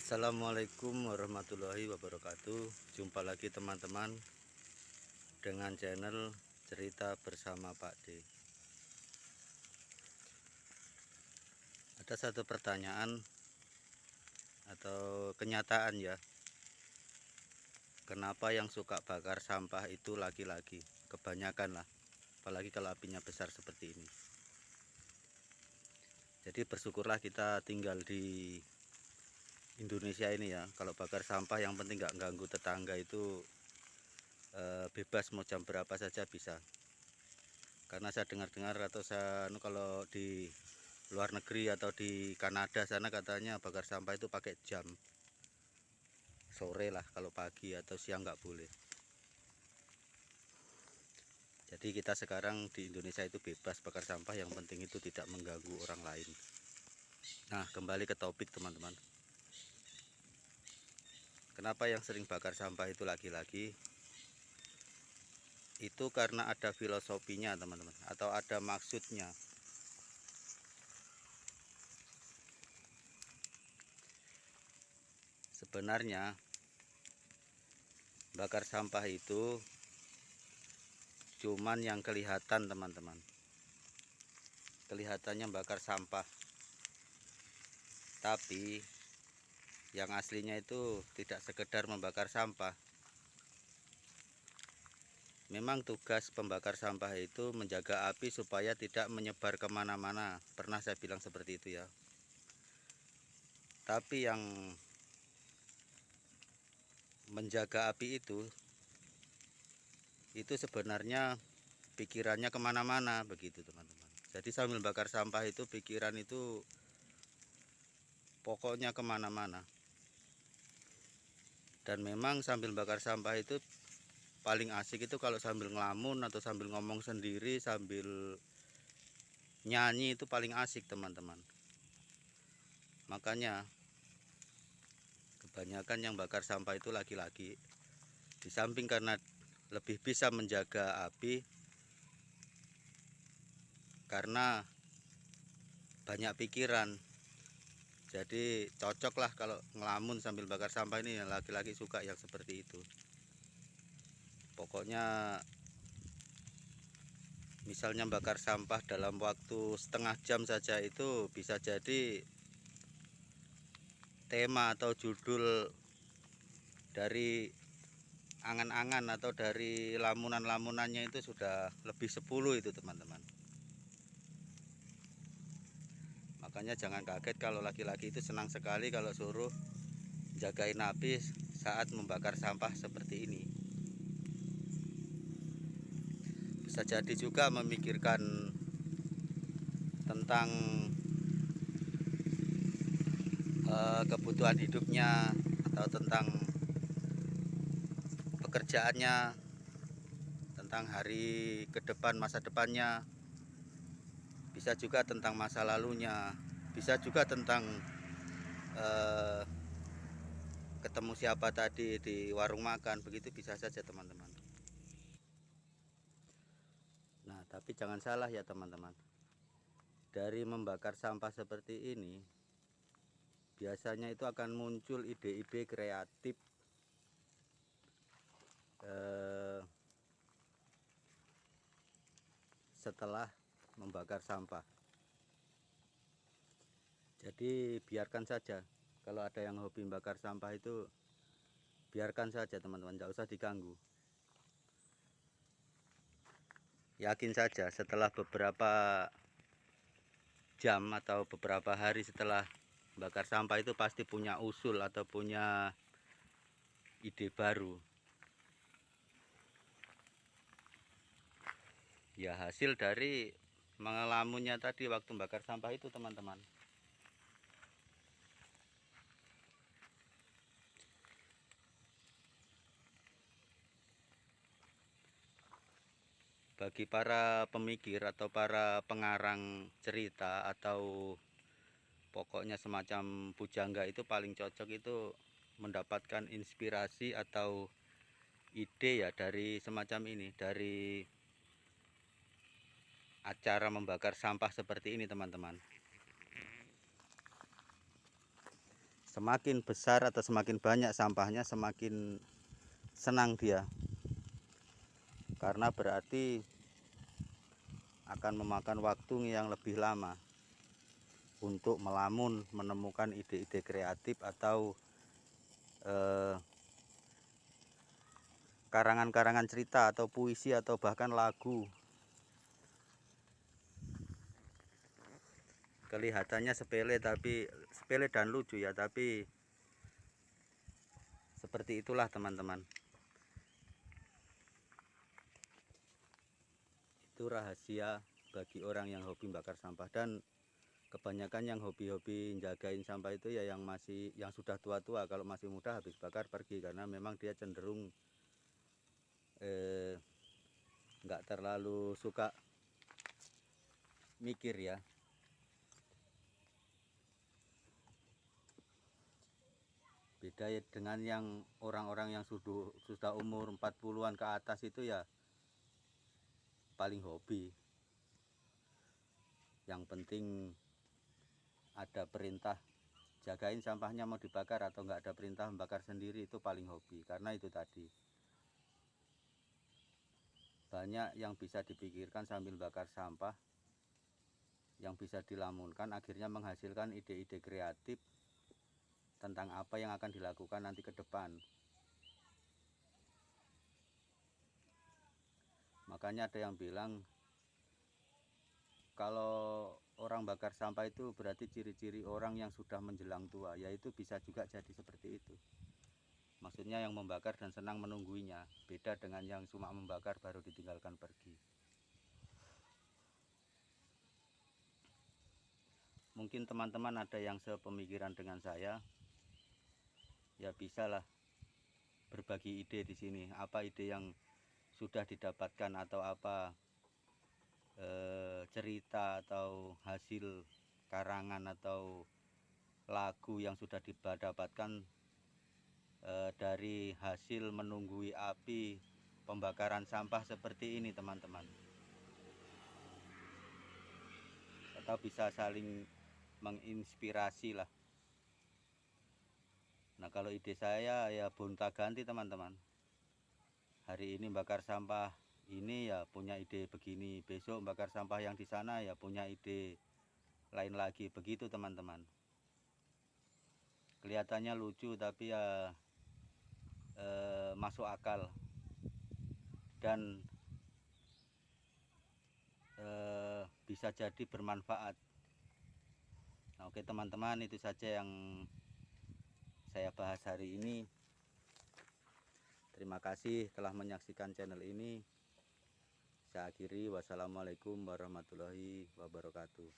Assalamualaikum warahmatullahi wabarakatuh. Jumpa lagi teman-teman dengan channel Cerita Bersama Pak D. Ada satu pertanyaan atau kenyataan ya, kenapa yang suka bakar sampah itu laki-laki? Kebanyakan lah, apalagi kalau apinya besar seperti ini. Jadi bersyukurlah kita tinggal di Indonesia ini ya. Kalau bakar sampah yang penting nggak ganggu tetangga itu bebas, mau jam berapa saja bisa. Karena saya dengar-dengar atau kalau di luar negeri atau di Kanada sana katanya bakar sampah itu pakai jam, sore lah, kalau pagi atau siang nggak boleh. Jadi kita sekarang di Indonesia itu bebas bakar sampah, yang penting itu tidak mengganggu orang lain. Nah, kembali ke topik teman-teman. Kenapa yang sering bakar sampah itu laki-laki? Itu karena ada filosofinya teman-teman, atau ada maksudnya. Sebenarnya bakar sampah itu cuman yang kelihatan teman-teman, kelihatannya bakar sampah, tapi yang aslinya itu tidak sekedar membakar sampah. Memang tugas pembakar sampah itu menjaga api supaya tidak menyebar kemana-mana. Pernah saya bilang seperti itu ya. Tapi yang menjaga api itu sebenarnya pikirannya kemana-mana begitu teman-teman. Jadi sambil bakar sampah itu pikiran itu pokoknya kemana-mana. Dan memang sambil bakar sampah itu paling asik itu kalau sambil ngelamun atau sambil ngomong sendiri, sambil nyanyi, itu paling asik teman-teman. Makanya kebanyakan yang bakar sampah itu laki-laki. Di samping karena lebih bisa menjaga api, karena banyak pikiran. Jadi cocok lah kalau ngelamun sambil bakar sampah ini, laki-laki suka yang seperti itu. Pokoknya misalnya bakar sampah dalam waktu setengah jam saja itu bisa jadi tema atau judul dari angan-angan atau dari lamunan-lamunannya itu sudah lebih 10 itu teman-teman. Makanya jangan kaget kalau laki-laki itu senang sekali kalau suruh jagain api saat membakar sampah seperti ini. Bisa jadi juga memikirkan tentang kebutuhan hidupnya atau tentang pekerjaannya, tentang hari ke depan, masa depannya. Bisa juga tentang masa lalunya, bisa juga tentang ketemu siapa tadi di warung makan, begitu bisa saja teman-teman. Nah, tapi jangan salah ya teman-teman. Dari membakar sampah seperti ini, biasanya itu akan muncul ide-ide kreatif setelah membakar sampah. Jadi biarkan saja, kalau ada yang hobi membakar sampah itu biarkan saja teman-teman, nggak usah diganggu. Yakin saja setelah beberapa jam atau beberapa hari setelah bakar sampah itu pasti punya usul atau punya ide baru. Ya hasil dari mengelamunnya tadi waktu bakar sampah itu teman-teman. Bagi para pemikir atau para pengarang cerita atau pokoknya semacam pujangga, itu paling cocok itu mendapatkan inspirasi atau ide ya dari semacam ini, dari acara membakar sampah seperti ini teman-teman. semakin besar atau semakin banyak sampahnya, semakin senang dia, karena berarti akan memakan waktu yang lebih lama untuk melamun menemukan ide-ide kreatif atau karangan-karangan cerita atau puisi atau bahkan lagu. Kelihatannya sepele dan lucu ya, tapi seperti itulah teman-teman. Itu rahasia bagi orang yang hobi bakar sampah, dan kebanyakan yang hobi-hobi jagain sampah itu ya yang sudah tua-tua. Kalau masih muda habis bakar pergi, karena memang dia cenderung nggak terlalu suka mikir ya. Beda ya dengan yang orang-orang yang sudah umur 40-an ke atas, itu ya paling hobi. Yang penting ada perintah jagain sampahnya mau dibakar, atau nggak ada perintah membakar sendiri, itu paling hobi. Karena itu tadi, banyak yang bisa dipikirkan sambil bakar sampah, yang bisa dilamunkan, akhirnya menghasilkan ide-ide kreatif tentang apa yang akan dilakukan nanti ke depan. Makanya ada yang bilang kalau orang bakar sampah itu berarti ciri-ciri orang yang sudah menjelang tua, yaitu bisa juga jadi seperti itu. Maksudnya yang membakar dan senang menungguinya, beda dengan yang cuma membakar baru ditinggalkan pergi. Mungkin teman-teman ada yang sepemikiran dengan saya, ya bisalah berbagi ide di sini. Apa ide yang sudah didapatkan, atau apa cerita atau hasil karangan atau lagu yang sudah didapatkan dari hasil menunggui api pembakaran sampah seperti ini teman-teman. Atau bisa saling menginspirasi lah. Nah, kalau ide saya ya gonta-ganti teman-teman. Hari ini bakar sampah ini ya punya ide begini, besok bakar sampah yang di sana ya punya ide lain lagi, begitu teman-teman. Kelihatannya lucu tapi ya masuk akal dan bisa jadi bermanfaat. Nah, oke teman-teman, itu saja yang saya bahas hari ini. Terima kasih telah menyaksikan channel ini. Saya akhiri, wassalamualaikum warahmatullahi wabarakatuh.